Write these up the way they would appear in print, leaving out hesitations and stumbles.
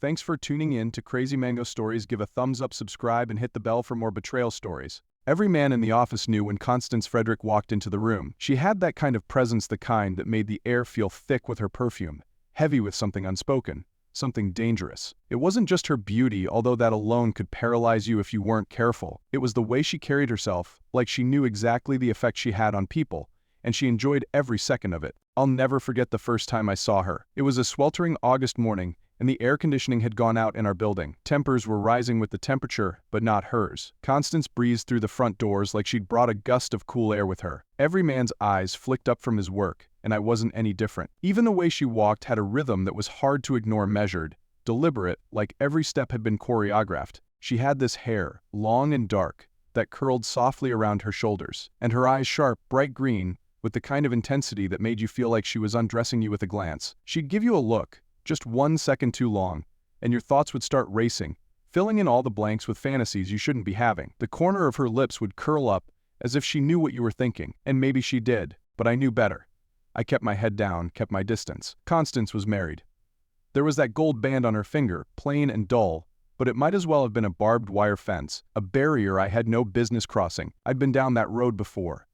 Thanks for tuning in to Crazy Mango Stories. Give a thumbs up, subscribe, and hit the bell for more betrayal stories. Every man in the office knew when Constance Frederick walked into the room. She had that kind of presence, the kind that made the air feel thick with her perfume, heavy with something unspoken, something dangerous. It wasn't just her beauty, although that alone could paralyze you if you weren't careful. It was the way she carried herself, like she knew exactly the effect she had on people, and she enjoyed every second of it. I'll never forget the first time I saw her. It was a sweltering August morning, and the air conditioning had gone out in our building. Tempers were rising with the temperature, but not hers. Constance breezed through the front doors like she'd brought a gust of cool air with her. Every man's eyes flicked up from his work, and I wasn't any different. Even the way she walked had a rhythm that was hard to ignore, measured, deliberate, like every step had been choreographed. She had this hair, long and dark, that curled softly around her shoulders, and her eyes sharp, bright green, with the kind of intensity that made you feel like she was undressing you with a glance. She'd give you a look, just 1 second too long, and your thoughts would start racing, filling in all the blanks with fantasies you shouldn't be having. The corner of her lips would curl up, as if she knew what you were thinking, and maybe she did, but I knew better. I kept my head down, kept my distance. Constance was married. There was that gold band on her finger, plain and dull, but it might as well have been a barbed wire fence, a barrier I had no business crossing. I'd been down that road before.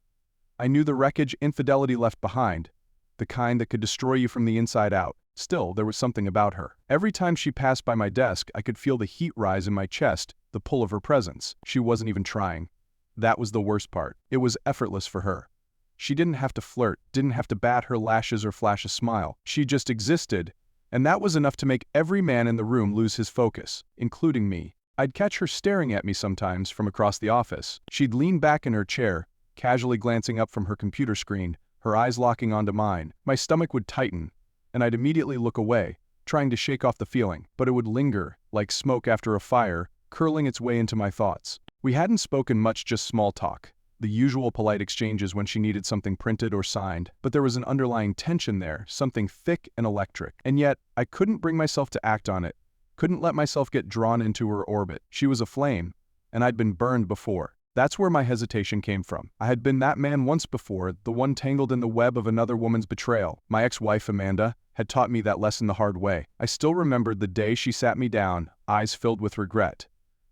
I knew the wreckage infidelity left behind, the kind that could destroy you from the inside out. Still, there was something about her. Every time she passed by my desk, I could feel the heat rise in my chest, the pull of her presence. She wasn't even trying. That was the worst part. It was effortless for her. She didn't have to flirt, didn't have to bat her lashes or flash a smile. She just existed, and that was enough to make every man in the room lose his focus, including me. I'd catch her staring at me sometimes from across the office. She'd lean back in her chair, casually glancing up from her computer screen, her eyes locking onto mine. My stomach would tighten, and I'd immediately look away, trying to shake off the feeling, but it would linger, like smoke after a fire, curling its way into my thoughts. We hadn't spoken much, just small talk, the usual polite exchanges when she needed something printed or signed, but there was an underlying tension there, something thick and electric. And yet, I couldn't bring myself to act on it, couldn't let myself get drawn into her orbit. She was a flame, and I'd been burned before. That's where my hesitation came from. I had been that man once before, the one tangled in the web of another woman's betrayal. My ex-wife, Amanda, had taught me that lesson the hard way. I still remembered the day she sat me down, eyes filled with regret.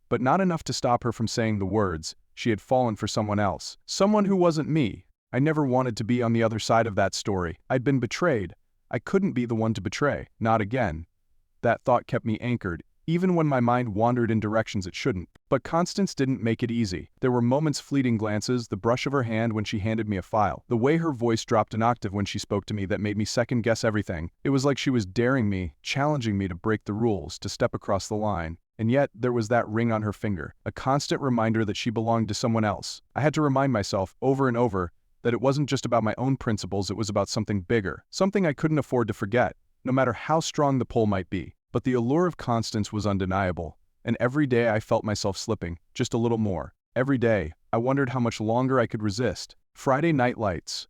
But not enough to stop her from saying the words. She had fallen for someone else. Someone who wasn't me. I never wanted to be on the other side of that story. I'd been betrayed. I couldn't be the one to betray. Not again. That thought kept me anchored, even when my mind wandered in directions it shouldn't. But Constance didn't make it easy. There were moments, fleeting glances, the brush of her hand when she handed me a file, the way her voice dropped an octave when she spoke to me that made me second-guess everything. It was like she was daring me, challenging me to break the rules, to step across the line. And yet, there was that ring on her finger, a constant reminder that she belonged to someone else. I had to remind myself, over and over, that it wasn't just about my own principles, it was about something bigger, something I couldn't afford to forget, no matter how strong the pull might be. But the allure of Constance was undeniable, and every day I felt myself slipping, just a little more. Every day, I wondered how much longer I could resist. Friday night lights.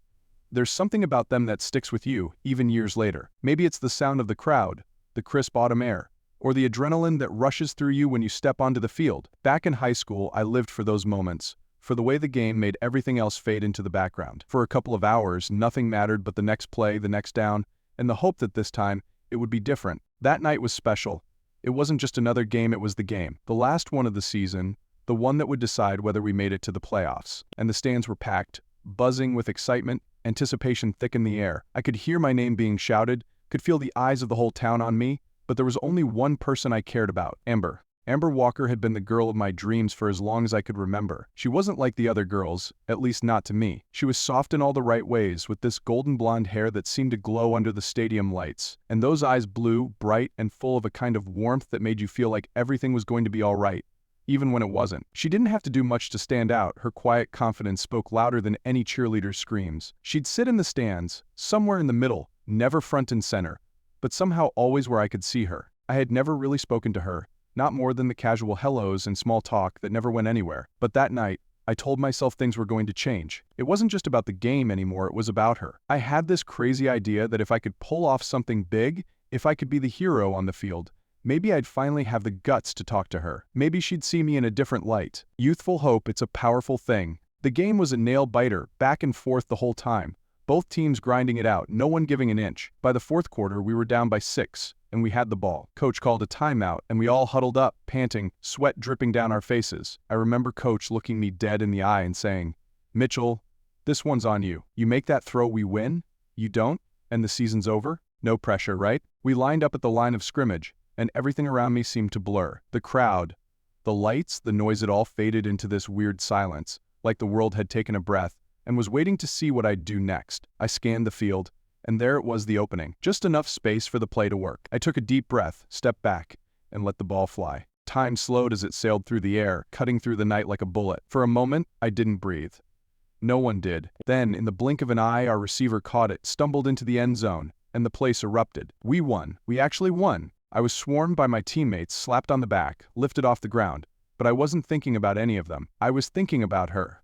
There's something about them that sticks with you, even years later. Maybe it's the sound of the crowd, the crisp autumn air, or the adrenaline that rushes through you when you step onto the field. Back in high school, I lived for those moments, for the way the game made everything else fade into the background. For a couple of hours, nothing mattered but the next play, the next down, and the hope that this time, it would be different. That night was special. It wasn't just another game, it was the game. The last one of the season, the one that would decide whether we made it to the playoffs. And the stands were packed, buzzing with excitement, anticipation thick in the air. I could hear my name being shouted, could feel the eyes of the whole town on me, but there was only one person I cared about, Amber. Amber Walker had been the girl of my dreams for as long as I could remember. She wasn't like the other girls, at least not to me. She was soft in all the right ways, with this golden blonde hair that seemed to glow under the stadium lights, and those eyes blue, bright, and full of a kind of warmth that made you feel like everything was going to be all right, even when it wasn't. She didn't have to do much to stand out. Her quiet confidence spoke louder than any cheerleader's screams. She'd sit in the stands, somewhere in the middle, never front and center, but somehow always where I could see her. I had never really spoken to her, not more than the casual hellos and small talk that never went anywhere. But that night, I told myself things were going to change. It wasn't just about the game anymore, it was about her. I had this crazy idea that if I could pull off something big, if I could be the hero on the field, maybe I'd finally have the guts to talk to her. Maybe she'd see me in a different light. Youthful hope, it's a powerful thing. The game was a nail-biter, back and forth the whole time, Both teams grinding it out, no one giving an inch. By the fourth quarter, we were down by 6, and we had the ball. Coach called a timeout, and we all huddled up, panting, sweat dripping down our faces. I remember Coach looking me dead in the eye and saying, "Mitchell, this one's on you. You make that throw, we win. You don't, and the season's over? No pressure, right?" We lined up at the line of scrimmage, and everything around me seemed to blur. The crowd, the lights, the noise, it all faded into this weird silence, like the world had taken a breath and was waiting to see what I'd do next. I scanned the field, and there it was, the opening. Just enough space for the play to work. I took a deep breath, stepped back, and let the ball fly. Time slowed as it sailed through the air, cutting through the night like a bullet. For a moment, I didn't breathe. No one did. Then, in the blink of an eye, our receiver caught it, stumbled into the end zone, and the place erupted. We won. We actually won. I was swarmed by my teammates, slapped on the back, lifted off the ground. But I wasn't thinking about any of them. I was thinking about her.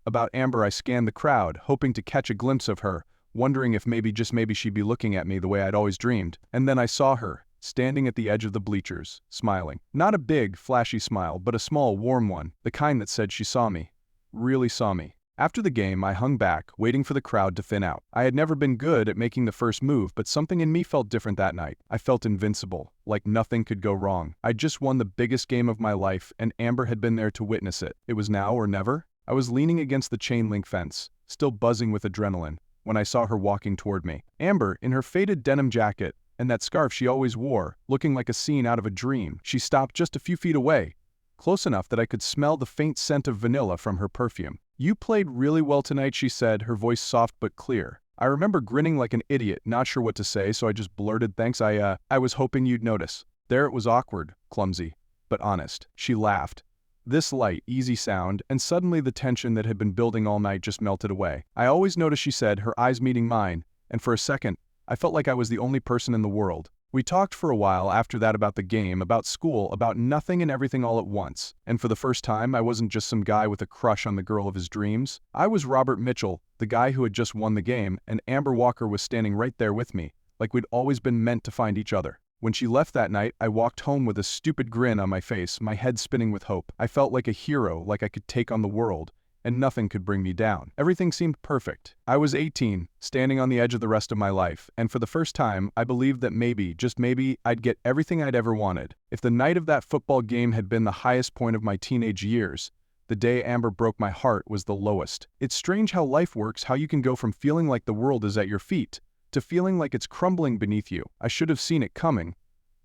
About Amber. I scanned the crowd, hoping to catch a glimpse of her, wondering if maybe, just maybe, she'd be looking at me the way I'd always dreamed. And then I saw her, standing at the edge of the bleachers, smiling. Not a big, flashy smile, but a small, warm one, the kind that said she saw me. Really saw me. After the game, I hung back, waiting for the crowd to thin out. I had never been good at making the first move, but something in me felt different that night. I felt invincible, like nothing could go wrong. I'd just won the biggest game of my life, and Amber had been there to witness it. It was now or never. I was leaning against the chain-link fence, still buzzing with adrenaline, when I saw her walking toward me. Amber, in her faded denim jacket, and that scarf she always wore, looking like a scene out of a dream. She stopped just a few feet away, close enough that I could smell the faint scent of vanilla from her perfume. "You played really well tonight," she said, her voice soft but clear. I remember grinning like an idiot, not sure what to say, so I just blurted, "Thanks, I was hoping you'd notice." There it was, awkward, clumsy, but honest. She laughed. This light, easy sound, and suddenly the tension that had been building all night just melted away. "I always notice," she said, her eyes meeting mine, and for a second, I felt like I was the only person in the world. We talked for a while after that about the game, about school, about nothing and everything all at once. And for the first time, I wasn't just some guy with a crush on the girl of his dreams. I was Robert Mitchell, the guy who had just won the game, and Amber Walker was standing right there with me, like we'd always been meant to find each other. When she left that night, I walked home with a stupid grin on my face, my head spinning with hope. I felt like a hero, like I could take on the world, and nothing could bring me down. Everything seemed perfect. I was 18, standing on the edge of the rest of my life, and for the first time, I believed that maybe, just maybe, I'd get everything I'd ever wanted. If the night of that football game had been the highest point of my teenage years, the day Amber broke my heart was the lowest. It's strange how life works, how you can go from feeling like the world is at your feet to feeling like it's crumbling beneath you. I should have seen it coming,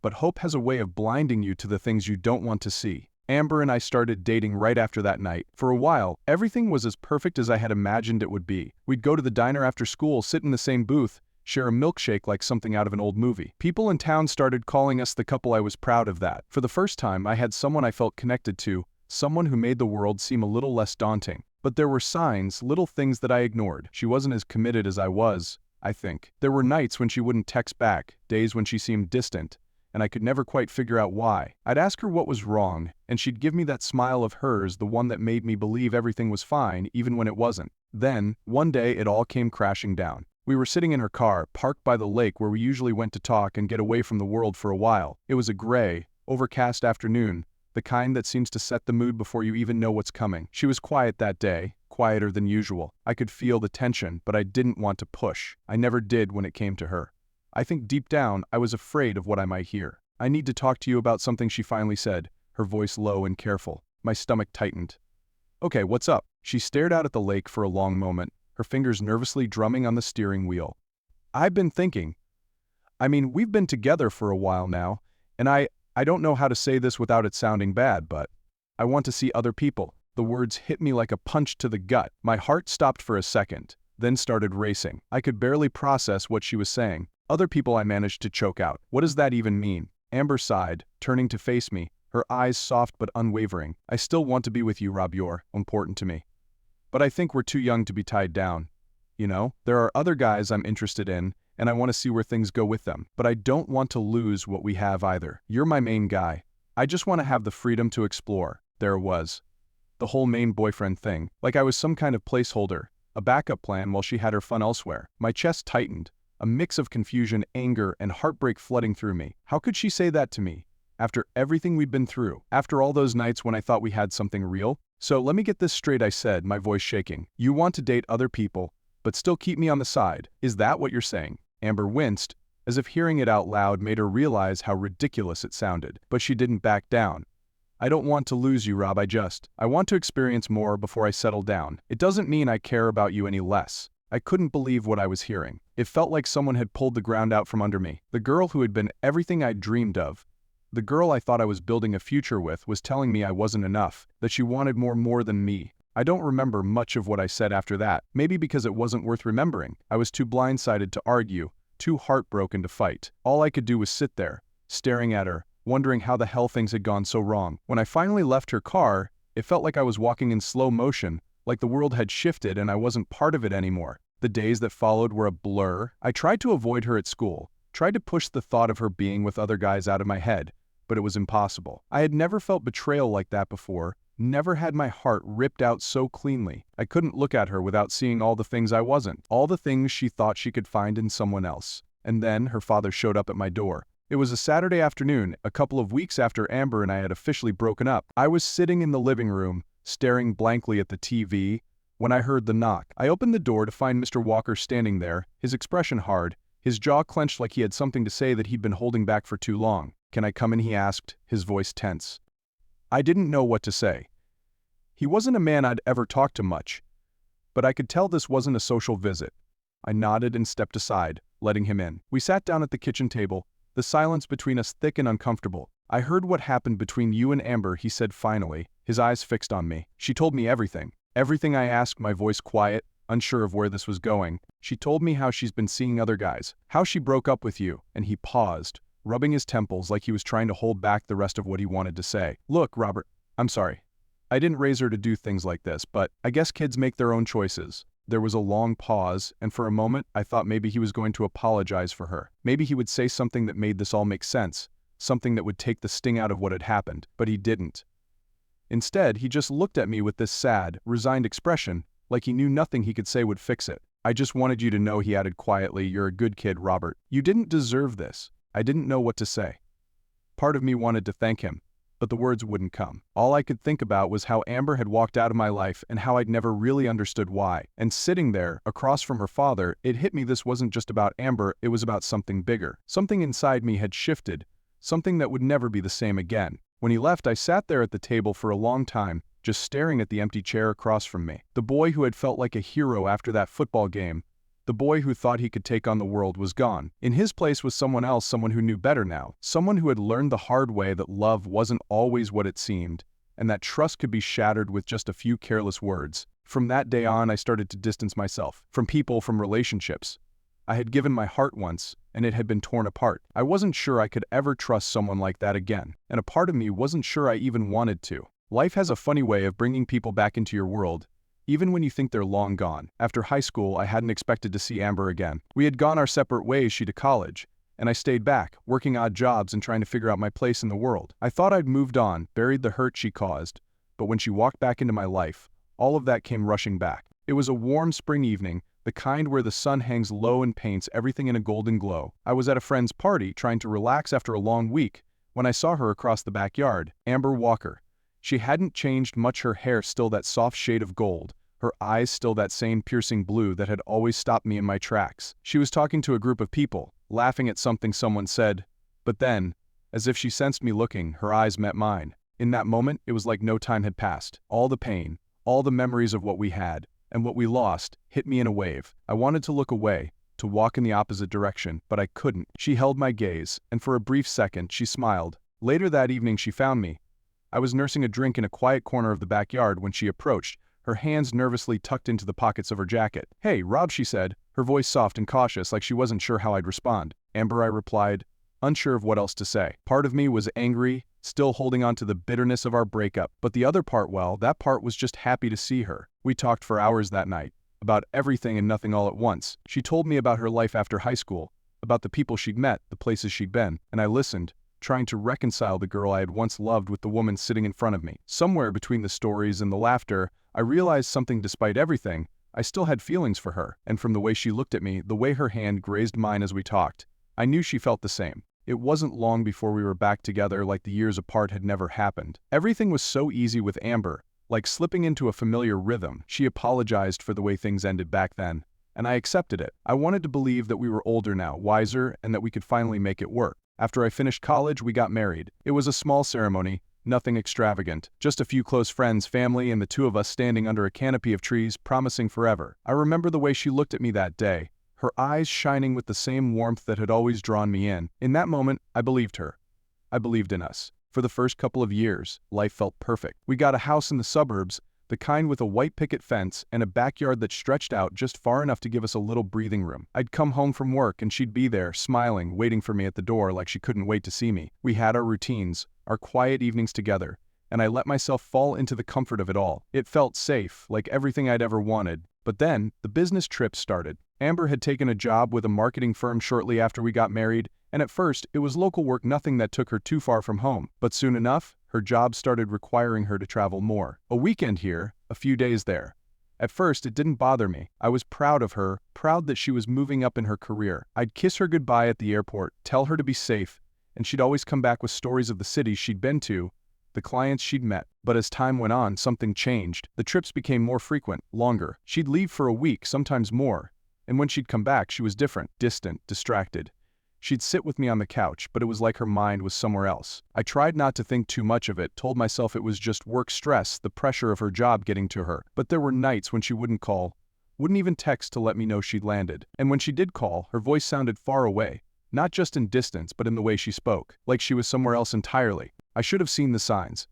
but hope has a way of blinding you to the things you don't want to see. Amber and I started dating right after that night. For a while, everything was as perfect as I had imagined it would be. We'd go to the diner after school, sit in the same booth, share a milkshake like something out of an old movie. People in town started calling us the couple. I was proud of that. For the first time, I had someone I felt connected to, someone who made the world seem a little less daunting. But there were signs, little things that I ignored. She wasn't as committed as I was, I think. There were nights when she wouldn't text back, days when she seemed distant, and I could never quite figure out why. I'd ask her what was wrong, and she'd give me that smile of hers, the one that made me believe everything was fine, even when it wasn't. Then, one day, it all came crashing down. We were sitting in her car, parked by the lake where we usually went to talk and get away from the world for a while. It was a gray, overcast afternoon, the kind that seems to set the mood before you even know what's coming. She was quiet that day, quieter than usual. I could feel the tension, but I didn't want to push. I never did when it came to her. I think deep down, I was afraid of what I might hear. "I need to talk to you about something," she finally said, her voice low and careful. My stomach tightened. "Okay, what's up?" She stared out at the lake for a long moment, her fingers nervously drumming on the steering wheel. "I've been thinking. We've been together for a while now, and I don't know how to say this without it sounding bad, but I want to see other people." The words hit me like a punch to the gut. My heart stopped for a second, then started racing. I could barely process what she was saying. "Other people," I managed to choke out. "What does that even mean?" Amber sighed, turning to face me, her eyes soft but unwavering. "I still want to be with you, Rob. You're important to me. But I think we're too young to be tied down. You know, there are other guys I'm interested in, and I want to see where things go with them. But I don't want to lose what we have either. You're my main guy. I just want to have the freedom to explore." There it was. The whole main boyfriend thing. Like I was some kind of placeholder, a backup plan while she had her fun elsewhere. My chest tightened. A mix of confusion, anger, and heartbreak flooding through me. How could she say that to me? After everything we'd been through, after all those nights when I thought we had something real? "So let me get this straight," I said, my voice shaking. "You want to date other people, but still keep me on the side. Is that what you're saying?" Amber winced, as if hearing it out loud made her realize how ridiculous it sounded, but she didn't back down. "I don't want to lose you, Rob. I want to experience more before I settle down. It doesn't mean I care about you any less." I couldn't believe what I was hearing. It felt like someone had pulled the ground out from under me. The girl who had been everything I'd dreamed of, the girl I thought I was building a future with, was telling me I wasn't enough, that she wanted more than me. I don't remember much of what I said after that, maybe because it wasn't worth remembering. I was too blindsided to argue, too heartbroken to fight. All I could do was sit there, staring at her, wondering how the hell things had gone so wrong. When I finally left her car, it felt like I was walking in slow motion, like the world had shifted and I wasn't part of it anymore. The days that followed were a blur. I tried to avoid her at school, tried to push the thought of her being with other guys out of my head, but it was impossible. I had never felt betrayal like that before, never had my heart ripped out so cleanly. I couldn't look at her without seeing all the things I wasn't, all the things she thought she could find in someone else. And then her father showed up at my door. It was a Saturday afternoon, a couple of weeks after Amber and I had officially broken up. I was sitting in the living room, staring blankly at the TV, when I heard the knock. I opened the door to find Mr. Walker standing there, his expression hard, his jaw clenched like he had something to say that he'd been holding back for too long. "Can I come in?" he asked, his voice tense. I didn't know what to say. He wasn't a man I'd ever talked to much, but I could tell this wasn't a social visit. I nodded and stepped aside, letting him in. We sat down at the kitchen table, the silence between us thick and uncomfortable. "I heard what happened between you and Amber," he said finally, his eyes fixed on me. "She told me everything." Everything, I asked, my voice quiet, unsure of where this was going. "She told me how she's been seeing other guys, how she broke up with you," and he paused, rubbing his temples like he was trying to hold back the rest of what he wanted to say. "Look, Robert, I'm sorry. I didn't raise her to do things like this, but I guess kids make their own choices." There was a long pause, and for a moment I thought maybe he was going to apologize for her. Maybe he would say something that made this all make sense, something that would take the sting out of what had happened, but he didn't. Instead, he just looked at me with this sad, resigned expression, like he knew nothing he could say would fix it. "I just wanted you to know," he added quietly, "you're a good kid, Robert. You didn't deserve this." I didn't know what to say. Part of me wanted to thank him, but the words wouldn't come. All I could think about was how Amber had walked out of my life and how I'd never really understood why. And sitting there, across from her father, it hit me this wasn't just about Amber, it was about something bigger. Something inside me had shifted, something that would never be the same again. When he left, I sat there at the table for a long time, just staring at the empty chair across from me. The boy who had felt like a hero after that football game, the boy who thought he could take on the world, was gone. In his place was someone else, someone who knew better now, someone who had learned the hard way that love wasn't always what it seemed, and that trust could be shattered with just a few careless words. From that day on, I started to distance myself from people, from relationships. I had given my heart once, and it had been torn apart. I wasn't sure I could ever trust someone like that again, and a part of me wasn't sure I even wanted to. Life has a funny way of bringing people back into your world, even when you think they're long gone. After high school, I hadn't expected to see Amber again. We had gone our separate ways, she to college, and I stayed back, working odd jobs and trying to figure out my place in the world. I thought I'd moved on, buried the hurt she caused, but when she walked back into my life, all of that came rushing back. It was a warm spring evening, the kind where the sun hangs low and paints everything in a golden glow. I was at a friend's party, trying to relax after a long week, when I saw her across the backyard, Amber Walker. She hadn't changed much, her hair still that soft shade of gold, her eyes still that same piercing blue that had always stopped me in my tracks. She was talking to a group of people, laughing at something someone said, but then, as if she sensed me looking, her eyes met mine. In that moment, it was like no time had passed. All the pain, all the memories of what we had, and what we lost, hit me in a wave. I wanted to look away, to walk in the opposite direction, but I couldn't. She held my gaze, and for a brief second, she smiled. Later that evening, she found me. I was nursing a drink in a quiet corner of the backyard when she approached, her hands nervously tucked into the pockets of her jacket. "Hey, Rob," she said, her voice soft and cautious, like she wasn't sure how I'd respond. "Amber," I replied, unsure of what else to say. Part of me was angry, still holding on to the bitterness of our breakup, but the other part, well, that part was just happy to see her. We talked for hours that night, about everything and nothing all at once. She told me about her life after high school, about the people she'd met, the places she'd been, and I listened, trying to reconcile the girl I had once loved with the woman sitting in front of me. Somewhere between the stories and the laughter, I realized something. Despite everything, I still had feelings for her, and from the way she looked at me, the way her hand grazed mine as we talked, I knew she felt the same. It wasn't long before we were back together, like the years apart had never happened. Everything was so easy with Amber, like slipping into a familiar rhythm. She apologized for the way things ended back then, and I accepted it. I wanted to believe that we were older now, wiser, and that we could finally make it work. After I finished college, we got married. It was a small ceremony, nothing extravagant, just a few close friends, family, and the two of us standing under a canopy of trees, promising forever. I remember the way she looked at me that day, her eyes shining with the same warmth that had always drawn me in. In that moment, I believed her. I believed in us. For the first couple of years, life felt perfect. We got a house in the suburbs, the kind with a white picket fence and a backyard that stretched out just far enough to give us a little breathing room. I'd come home from work and she'd be there, smiling, waiting for me at the door like she couldn't wait to see me. We had our routines, our quiet evenings together, and I let myself fall into the comfort of it all. It felt safe, like everything I'd ever wanted. But then, the business trip started. Amber had taken a job with a marketing firm shortly after we got married, and at first, it was local work, nothing that took her too far from home. But soon enough, her job started requiring her to travel more. A weekend here, a few days there. At first, it didn't bother me. I was proud of her, proud that she was moving up in her career. I'd kiss her goodbye at the airport, tell her to be safe, and she'd always come back with stories of the cities she'd been to, the clients she'd met. But as time went on, something changed. The trips became more frequent, longer. She'd leave for a week, sometimes more. And when she'd come back, she was different, distant, distracted. She'd sit with me on the couch, but it was like her mind was somewhere else. I tried not to think too much of it, told myself it was just work stress, the pressure of her job getting to her. But there were nights when she wouldn't call, wouldn't even text to let me know she'd landed. And when she did call, her voice sounded far away, not just in distance, but in the way she spoke, like she was somewhere else entirely. I should have seen the signs.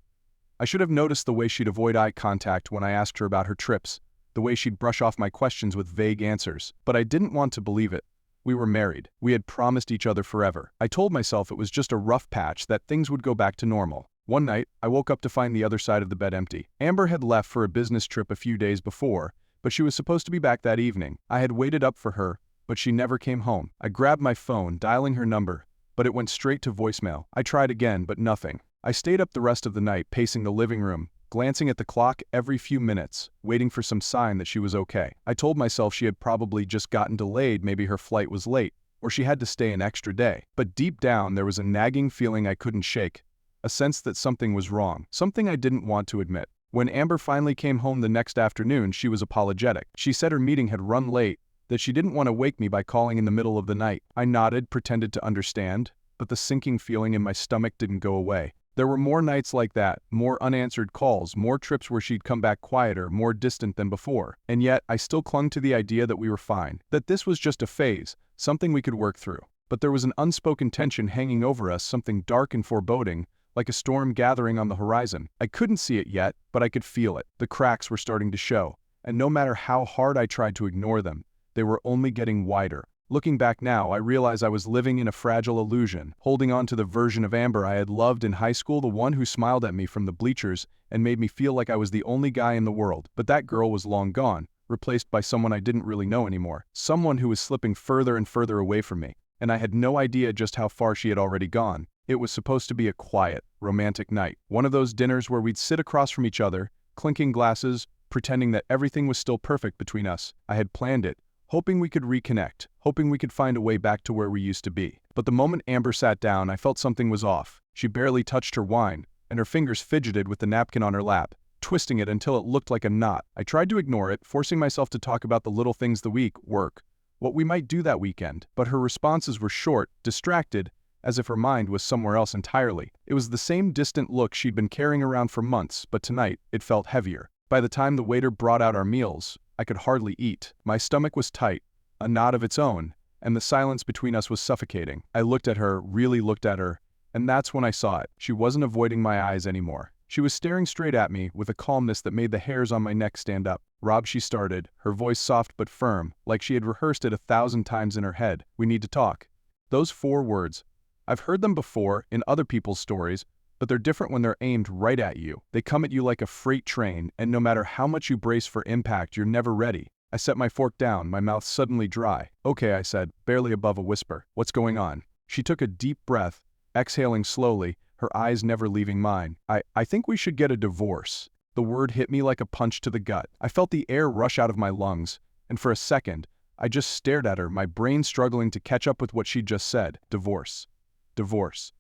I should have noticed the way she'd avoid eye contact when I asked her about her trips, the way she'd brush off my questions with vague answers. But I didn't want to believe it. We were married. We had promised each other forever. I told myself it was just a rough patch, that things would go back to normal. One night, I woke up to find the other side of the bed empty. Amber had left for a business trip a few days before, but she was supposed to be back that evening. I had waited up for her, but she never came home. I grabbed my phone, dialing her number, but it went straight to voicemail. I tried again, but nothing. I stayed up the rest of the night, pacing the living room, glancing at the clock every few minutes, waiting for some sign that she was okay. I told myself she had probably just gotten delayed, maybe her flight was late, or she had to stay an extra day. But deep down, there was a nagging feeling I couldn't shake, a sense that something was wrong, something I didn't want to admit. When Amber finally came home the next afternoon, she was apologetic. She said her meeting had run late, that she didn't want to wake me by calling in the middle of the night. I nodded, pretended to understand, but the sinking feeling in my stomach didn't go away. There were more nights like that, more unanswered calls, more trips where she'd come back quieter, more distant than before. And yet, I still clung to the idea that we were fine, that this was just a phase, something we could work through. But there was an unspoken tension hanging over us, something dark and foreboding, like a storm gathering on the horizon. I couldn't see it yet, but I could feel it. The cracks were starting to show, and no matter how hard I tried to ignore them, they were only getting wider. Looking back now, I realize I was living in a fragile illusion, holding on to the version of Amber I had loved in high school, the one who smiled at me from the bleachers and made me feel like I was the only guy in the world. But that girl was long gone, replaced by someone I didn't really know anymore, someone who was slipping further and further away from me, and I had no idea just how far she had already gone. It was supposed to be a quiet, romantic night, one of those dinners where we'd sit across from each other, clinking glasses, pretending that everything was still perfect between us. I had planned it, hoping we could reconnect, hoping we could find a way back to where we used to be. But the moment Amber sat down, I felt something was off. She barely touched her wine, and her fingers fidgeted with the napkin on her lap, twisting it until it looked like a knot. I tried to ignore it, forcing myself to talk about the little things, the week, work, what we might do that weekend. But her responses were short, distracted, as if her mind was somewhere else entirely. It was the same distant look she'd been carrying around for months, but tonight, it felt heavier. By the time the waiter brought out our meals, I could hardly eat. My stomach was tight, a knot of its own, and the silence between us was suffocating. I looked at her, really looked at her, and that's when I saw it. She wasn't avoiding my eyes anymore. She was staring straight at me with a calmness that made the hairs on my neck stand up. "Rob," she started, her voice soft but firm, like she had rehearsed it 1,000 times in her head. "We need to talk." Those 4 words. I've heard them before in other people's stories, but they're different when they're aimed right at you. They come at you like a freight train, and no matter how much you brace for impact, you're never ready. I set my fork down, my mouth suddenly dry. "Okay," I said, barely above a whisper. "What's going on?" She took a deep breath, exhaling slowly, her eyes never leaving mine. I think we should get a divorce." The word hit me like a punch to the gut. I felt the air rush out of my lungs, and for a second, I just stared at her, my brain struggling to catch up with what she'd just said. Divorce. Divorce.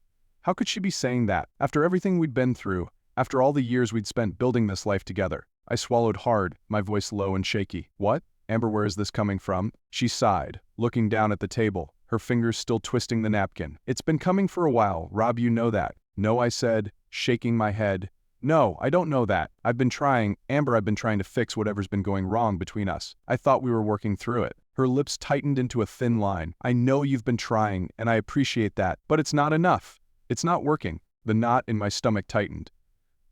How could she be saying that, after everything we'd been through, after all the years we'd spent building this life together? I swallowed hard, my voice low and shaky. "What?" Amber, where is this coming from? She sighed, looking down at the table, her fingers still twisting the napkin. It's been coming for a while, Rob, you know that. No, I said, shaking my head. No, I don't know that. Amber, I've been trying to fix whatever's been going wrong between us. I thought we were working through it. Her lips tightened into a thin line. I know you've been trying, and I appreciate that, but it's not enough. It's not working. The knot in my stomach tightened.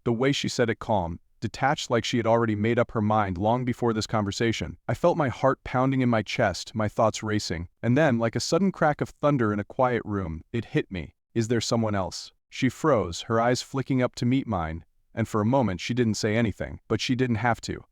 The way she said it calm, detached like she had already made up her mind long before this conversation. I felt my heart pounding in my chest, my thoughts racing. And then, like a sudden crack of thunder in a quiet room, it hit me. Is there someone else? She froze, her eyes flicking up to meet mine, and for a moment she didn't say anything, but she didn't have to.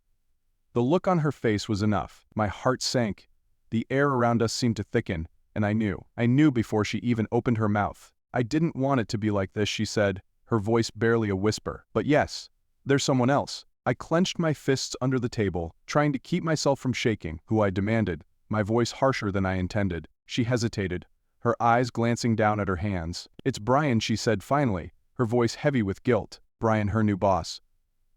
The look on her face was enough. My heart sank. The air around us seemed to thicken, and I knew before she even opened her mouth. I didn't want it to be like this, she said, her voice barely a whisper. But yes, there's someone else. I clenched my fists under the table, trying to keep myself from shaking. Who? I demanded, my voice harsher than I intended. She hesitated, her eyes glancing down at her hands. It's Brian, she said finally, her voice heavy with guilt. Brian, her new boss.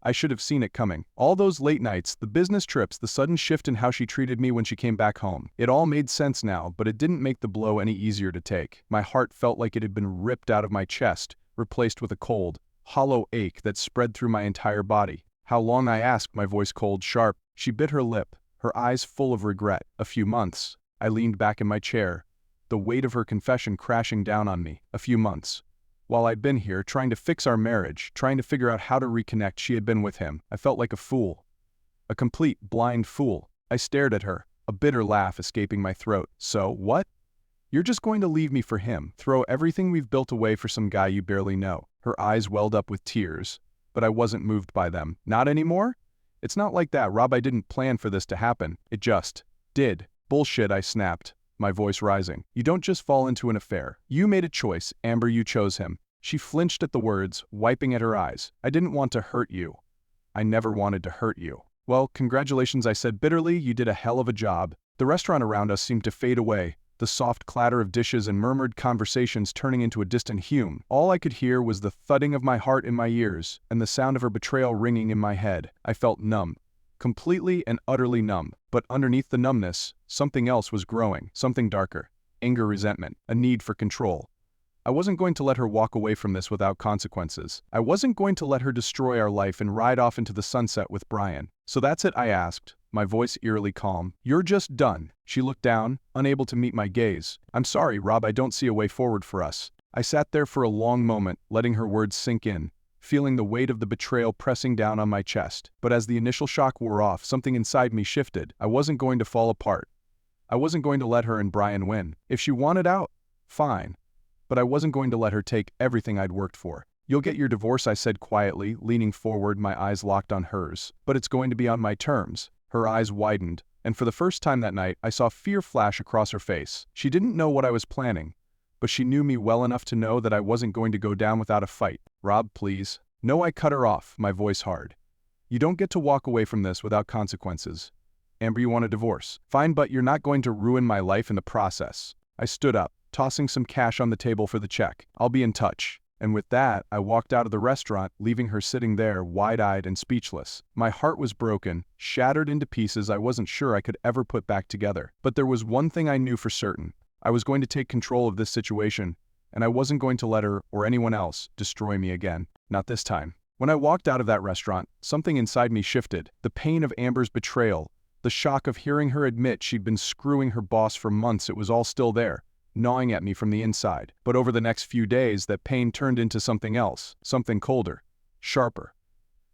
I should have seen it coming. All those late nights, the business trips, the sudden shift in how she treated me when she came back home. It all made sense now, but it didn't make the blow any easier to take. My heart felt like it had been ripped out of my chest, replaced with a cold, hollow ache that spread through my entire body. How long, I asked, my voice cold, sharp. She bit her lip, her eyes full of regret. A few months. I leaned back in my chair, the weight of her confession crashing down on me. A few months. While I'd been here, trying to fix our marriage, trying to figure out how to reconnect, she had been with him. I felt like a fool. A complete, blind fool. I stared at her, a bitter laugh escaping my throat. So, what? You're just going to leave me for him, throw everything we've built away for some guy you barely know. Her eyes welled up with tears, but I wasn't moved by them. Not anymore? It's not like that, Rob. I didn't plan for this to happen. It just did. Bullshit, I snapped, my voice rising. You don't just fall into an affair. You made a choice, Amber, you chose him. She flinched at the words, wiping at her eyes. I didn't want to hurt you. I never wanted to hurt you. Well, congratulations, I said bitterly. You did a hell of a job. The restaurant around us seemed to fade away, the soft clatter of dishes and murmured conversations turning into a distant hum. All I could hear was the thudding of my heart in my ears and the sound of her betrayal ringing in my head. I felt numb. Completely and utterly numb. But underneath the numbness, something else was growing, something darker. Anger, resentment, a need for control. I wasn't going to let her walk away from this without consequences. I wasn't going to let her destroy our life and ride off into the sunset with Brian. So that's it, I asked, my voice eerily calm. You're just done. She looked down, unable to meet my gaze. I'm sorry, Rob, I don't see a way forward for us. I sat there for a long moment, letting her words sink in, feeling the weight of the betrayal pressing down on my chest. But as the initial shock wore off, something inside me shifted. I wasn't going to fall apart. I wasn't going to let her and Brian win. If she wanted out, fine. But I wasn't going to let her take everything I'd worked for. You'll get your divorce, I said quietly, leaning forward, my eyes locked on hers. But it's going to be on my terms. Her eyes widened, and for the first time that night, I saw fear flash across her face. She didn't know what I was planning, but she knew me well enough to know that I wasn't going to go down without a fight. Rob, please. No, I cut her off, my voice hard. You don't get to walk away from this without consequences. Amber, you want a divorce? Fine, but you're not going to ruin my life in the process. I stood up, tossing some cash on the table for the check. I'll be in touch. And with that, I walked out of the restaurant, leaving her sitting there, wide-eyed and speechless. My heart was broken, shattered into pieces I wasn't sure I could ever put back together. But there was one thing I knew for certain. I was going to take control of this situation, and I wasn't going to let her, or anyone else, destroy me again. Not this time. When I walked out of that restaurant, something inside me shifted. The pain of Amber's betrayal, the shock of hearing her admit she'd been screwing her boss for months, it was all still there, gnawing at me from the inside. But over the next few days, that pain turned into something else, something colder, sharper.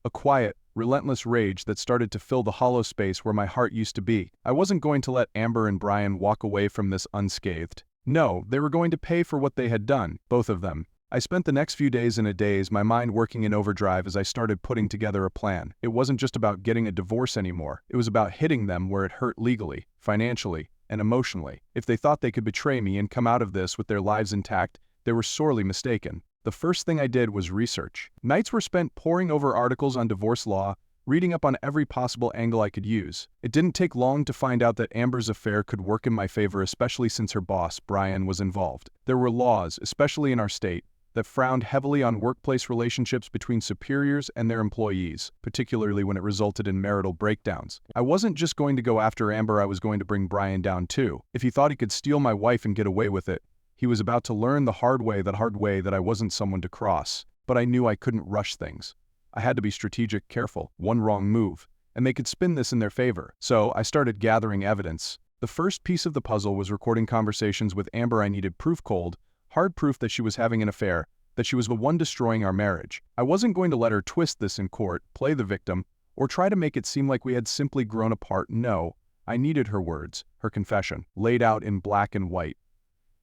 A quiet, relentless rage that started to fill the hollow space where my heart used to be. I wasn't going to let Amber and Brian walk away from this unscathed. No, they were going to pay for what they had done, both of them. I spent the next few days in a daze, my mind working in overdrive as I started putting together a plan. It wasn't just about getting a divorce anymore. It was about hitting them where it hurt legally, financially, and emotionally. If they thought they could betray me and come out of this with their lives intact, they were sorely mistaken. The first thing I did was research. Nights were spent poring over articles on divorce law, reading up on every possible angle I could use. It didn't take long to find out that Amber's affair could work in my favor, especially since her boss, Brian, was involved. There were laws, especially in our state, that frowned heavily on workplace relationships between superiors and their employees, particularly when it resulted in marital breakdowns. I wasn't just going to go after Amber, I was going to bring Brian down too. If he thought he could steal my wife and get away with it, he was about to learn the hard way that I wasn't someone to cross. But I knew I couldn't rush things. I had to be strategic, careful. One wrong move, and they could spin this in their favor. So I started gathering evidence. The first piece of the puzzle was recording conversations with Amber. I needed proof, cold, hard proof that she was having an affair, that she was the one destroying our marriage. I wasn't going to let her twist this in court, play the victim, or try to make it seem like we had simply grown apart. No, I needed her words, her confession, laid out in black and white.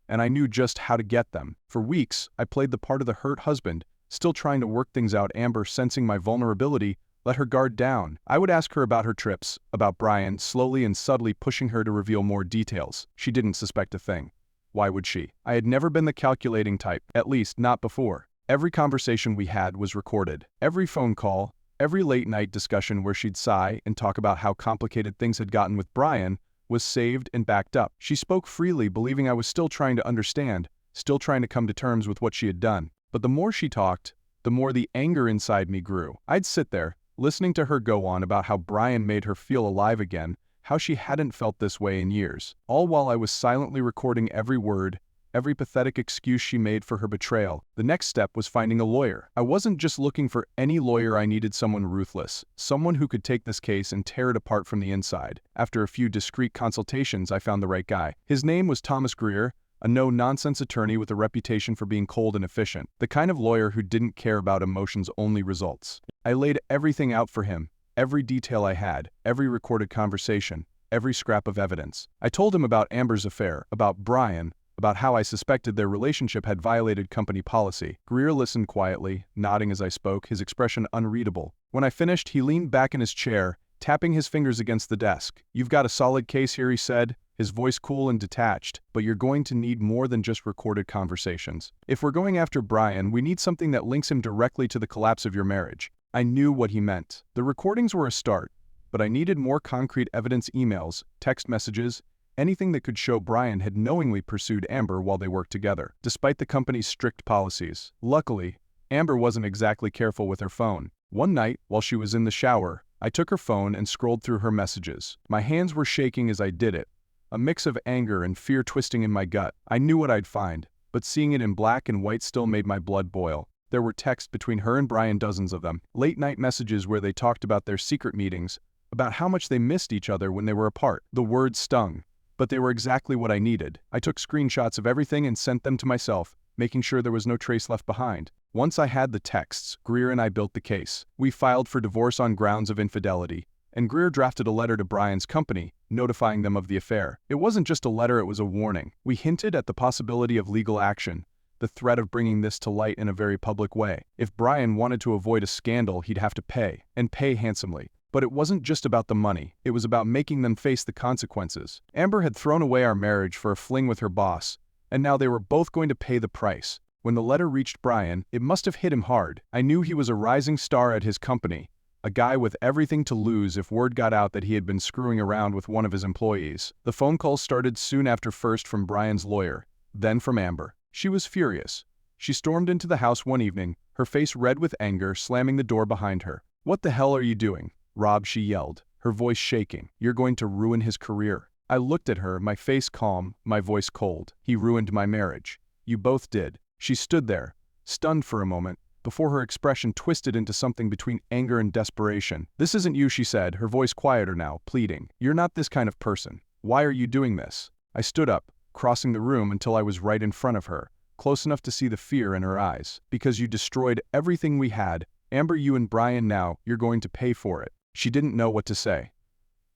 And I knew just how to get them. For weeks, I played the part of the hurt husband, still trying to work things out. Amber, sensing my vulnerability, let her guard down. I would ask her about her trips, about Brian, slowly and subtly pushing her to reveal more details. She didn't suspect a thing. Why would she? I had never been the calculating type, at least not before. Every conversation we had was recorded. Every phone call, every late-night discussion where she'd sigh and talk about how complicated things had gotten with Brian was saved and backed up. She spoke freely, believing I was still trying to understand, still trying to come to terms with what she had done. But the more she talked, the more the anger inside me grew. I'd sit there, listening to her go on about how Brian made her feel alive again, how she hadn't felt this way in years, all while I was silently recording every word, every pathetic excuse she made for her betrayal. The next step was finding a lawyer. I wasn't just looking for any lawyer, I needed someone ruthless, someone who could take this case and tear it apart from the inside. After a few discreet consultations, I found the right guy. His name was Thomas Greer, a no-nonsense attorney with a reputation for being cold and efficient, the kind of lawyer who didn't care about emotions, only results. I laid everything out for him, every detail I had, every recorded conversation, every scrap of evidence. I told him about Amber's affair, about Brian, about how I suspected their relationship had violated company policy. Greer listened quietly, nodding as I spoke, his expression unreadable. When I finished, he leaned back in his chair, tapping his fingers against the desk. "You've got a solid case here," he said, his voice cool and detached, "but you're going to need more than just recorded conversations. If we're going after Brian, we need something that links him directly to the collapse of your marriage." I knew what he meant. The recordings were a start, but I needed more concrete evidence: emails, text messages, anything that could show Brian had knowingly pursued Amber while they worked together, despite the company's strict policies. Luckily, Amber wasn't exactly careful with her phone. One night, while she was in the shower, I took her phone and scrolled through her messages. My hands were shaking as I did it, a mix of anger and fear twisting in my gut. I knew what I'd find, but seeing it in black and white still made my blood boil. There were texts between her and Brian, dozens of them, late-night messages where they talked about their secret meetings, about how much they missed each other when they were apart. The words stung, but they were exactly what I needed. I took screenshots of everything and sent them to myself, making sure there was no trace left behind. Once I had the texts, Greer and I built the case. We filed for divorce on grounds of infidelity, and Greer drafted a letter to Brian's company, notifying them of the affair. It wasn't just a letter, it was a warning. We hinted at the possibility of legal action, the threat of bringing this to light in a very public way. If Brian wanted to avoid a scandal, he'd have to pay, and pay handsomely. But it wasn't just about the money, it was about making them face the consequences. Amber had thrown away our marriage for a fling with her boss, and now they were both going to pay the price. When the letter reached Brian, it must have hit him hard. I knew he was a rising star at his company, a guy with everything to lose if word got out that he had been screwing around with one of his employees. The phone calls started soon after, first from Brian's lawyer, then from Amber. She was furious. She stormed into the house one evening, her face red with anger, slamming the door behind her. "What the hell are you doing, Rob?" she yelled, her voice shaking. "You're going to ruin his career." I looked at her, my face calm, my voice cold. "He ruined my marriage. You both did." She stood there, stunned for a moment, before her expression twisted into something between anger and desperation. "This isn't you," she said, her voice quieter now, pleading. "You're not this kind of person. Why are you doing this?" I stood up, crossing the room until I was right in front of her, close enough to see the fear in her eyes. "Because you destroyed everything we had. Amber, you and Brian, now you're going to pay for it." She didn't know what to say.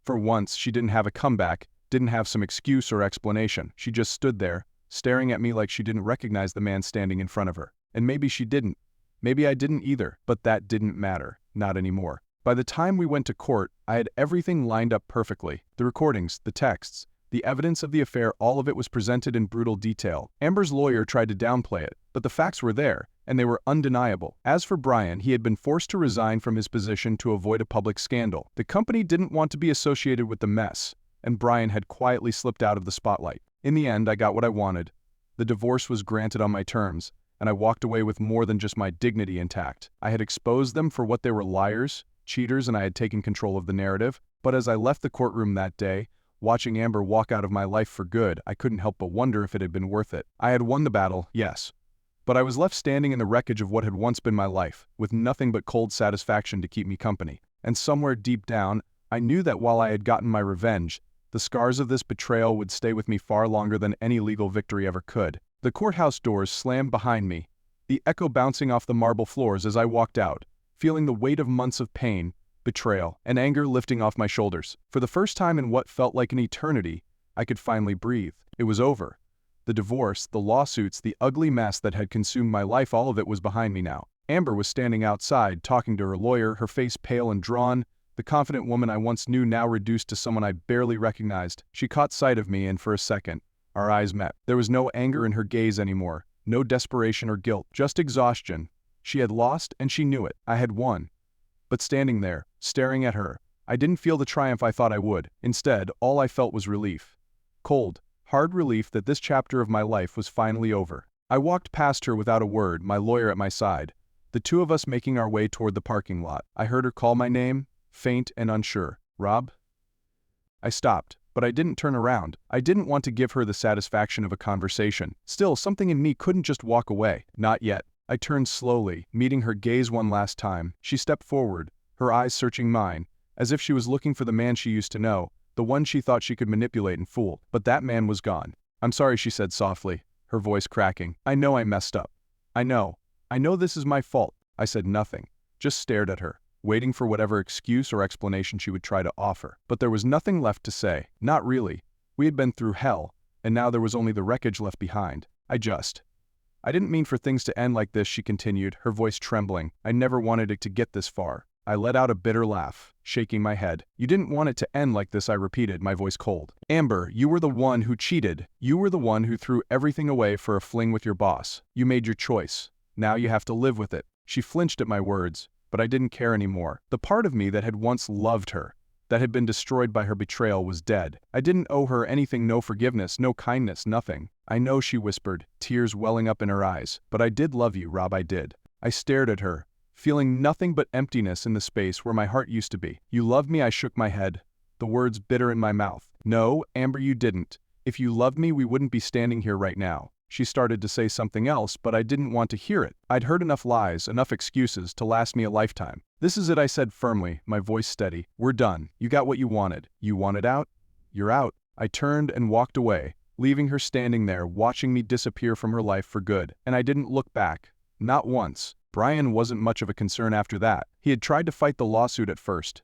For once, she didn't have a comeback, didn't have some excuse or explanation. She just stood there, staring at me like she didn't recognize the man standing in front of her. And maybe she didn't. Maybe I didn't either, but that didn't matter. Not anymore. By the time we went to court, I had everything lined up perfectly. The recordings, the texts, the evidence of the affair, all of it was presented in brutal detail. Amber's lawyer tried to downplay it, but the facts were there, and they were undeniable. As for Brian, he had been forced to resign from his position to avoid a public scandal. The company didn't want to be associated with the mess, and Brian had quietly slipped out of the spotlight. In the end, I got what I wanted. The divorce was granted on my terms, and I walked away with more than just my dignity intact. I had exposed them for what they were: liars, cheaters, and I had taken control of the narrative. But as I left the courtroom that day, watching Amber walk out of my life for good, I couldn't help but wonder if it had been worth it. I had won the battle, yes. But I was left standing in the wreckage of what had once been my life, with nothing but cold satisfaction to keep me company. And somewhere deep down, I knew that while I had gotten my revenge, the scars of this betrayal would stay with me far longer than any legal victory ever could. The courthouse doors slammed behind me, the echo bouncing off the marble floors as I walked out, feeling the weight of months of pain, betrayal, and anger lifting off my shoulders. For the first time in what felt like an eternity, I could finally breathe. It was over. The divorce, the lawsuits, the ugly mess that had consumed my life, all of it was behind me now. Amber was standing outside, talking to her lawyer, her face pale and drawn, the confident woman I once knew now reduced to someone I barely recognized. She caught sight of me, and for a second, our eyes met. There was no anger in her gaze anymore, no desperation or guilt, just exhaustion. She had lost, and she knew it. I had won. But standing there, staring at her, I didn't feel the triumph I thought I would. Instead, all I felt was relief. Cold, hard relief that this chapter of my life was finally over. I walked past her without a word, my lawyer at my side, the two of us making our way toward the parking lot. I heard her call my name, faint and unsure. Rob? I stopped, but I didn't turn around. I didn't want to give her the satisfaction of a conversation. Still, something in me couldn't just walk away. Not yet. I turned slowly, meeting her gaze one last time. She stepped forward, her eyes searching mine, as if she was looking for the man she used to know, the one she thought she could manipulate and fool. But that man was gone. "I'm sorry," she said softly, her voice cracking. "I know I messed up. I know this is my fault." I said nothing, just stared at her, waiting for whatever excuse or explanation she would try to offer. But there was nothing left to say. Not really. We had been through hell, and now there was only the wreckage left behind. I didn't mean for things to end like this," she continued, her voice trembling. "I never wanted it to get this far." I let out a bitter laugh, shaking my head. "You didn't want it to end like this," I repeated, my voice cold. "Amber, you were the one who cheated. You were the one who threw everything away for a fling with your boss. You made your choice. Now you have to live with it." She flinched at my words, but I didn't care anymore. The part of me that had once loved her, that had been destroyed by her betrayal, was dead. I didn't owe her anything, no forgiveness, no kindness, nothing. "I know," she whispered, tears welling up in her eyes, "but I did love you, Rob, I did." I stared at her, feeling nothing but emptiness in the space where my heart used to be. "You loved me?" I shook my head, the words bitter in my mouth. "No, Amber, you didn't. If you loved me, we wouldn't be standing here right now." She started to say something else, but I didn't want to hear it. I'd heard enough lies, enough excuses to last me a lifetime. "This is it," I said firmly, my voice steady. "We're done. You got what you wanted. You wanted out? You're out." I turned and walked away, leaving her standing there, watching me disappear from her life for good. And I didn't look back. Not once. Brian wasn't much of a concern after that. He had tried to fight the lawsuit at first,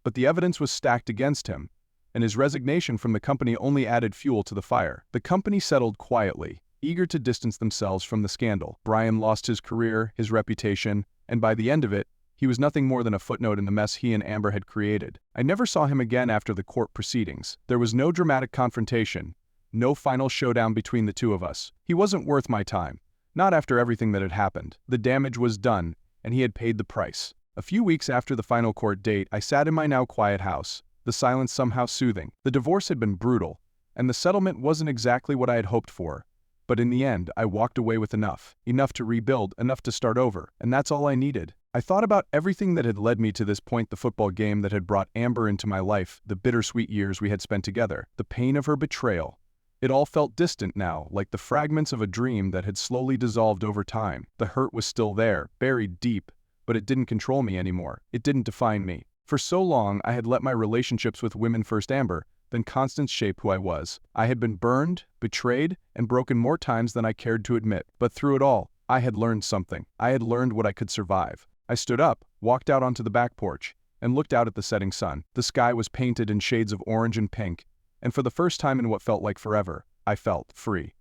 but the evidence was stacked against him, and his resignation from the company only added fuel to the fire. The company settled quietly, eager to distance themselves from the scandal. Brian lost his career, his reputation, and by the end of it, he was nothing more than a footnote in the mess he and Amber had created. I never saw him again after the court proceedings. There was no dramatic confrontation, no final showdown between the two of us. He wasn't worth my time. Not after everything that had happened. The damage was done, and he had paid the price. A few weeks after the final court date, I sat in my now quiet house, the silence somehow soothing. The divorce had been brutal, and the settlement wasn't exactly what I had hoped for. But in the end, I walked away with enough to rebuild, enough to start over, and that's all I needed. I thought about everything that had led me to this point: the football game that had brought Amber into my life, the bittersweet years we had spent together, the pain of her betrayal. It all felt distant now, like the fragments of a dream that had slowly dissolved over time. The hurt was still there, buried deep, but it didn't control me anymore. It didn't define me. For so long, I had let my relationships with women, first Amber, then Constance, shape who I was. I had been burned, betrayed, and broken more times than I cared to admit. But through it all, I had learned something. I had learned what I could survive. I stood up, walked out onto the back porch, and looked out at the setting sun. The sky was painted in shades of orange and pink, and for the first time in what felt like forever, I felt free.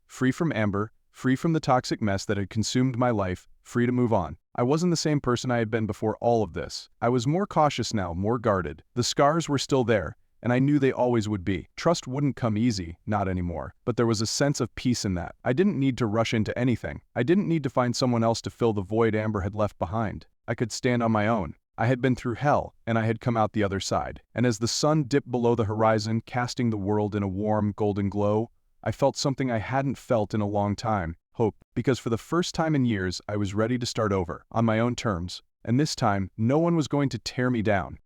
Free from Amber, free from the toxic mess that had consumed my life, free to move on. I wasn't the same person I had been before all of this. I was more cautious now, more guarded. The scars were still there, and I knew they always would be. Trust wouldn't come easy, not anymore. But there was a sense of peace in that. I didn't need to rush into anything. I didn't need to find someone else to fill the void Amber had left behind. I could stand on my own. I had been through hell, and I had come out the other side. And as the sun dipped below the horizon, casting the world in a warm, golden glow, I felt something I hadn't felt in a long time. hope, because for the first time in years I was ready to start over, on my own terms. And this time, no one was going to tear me down.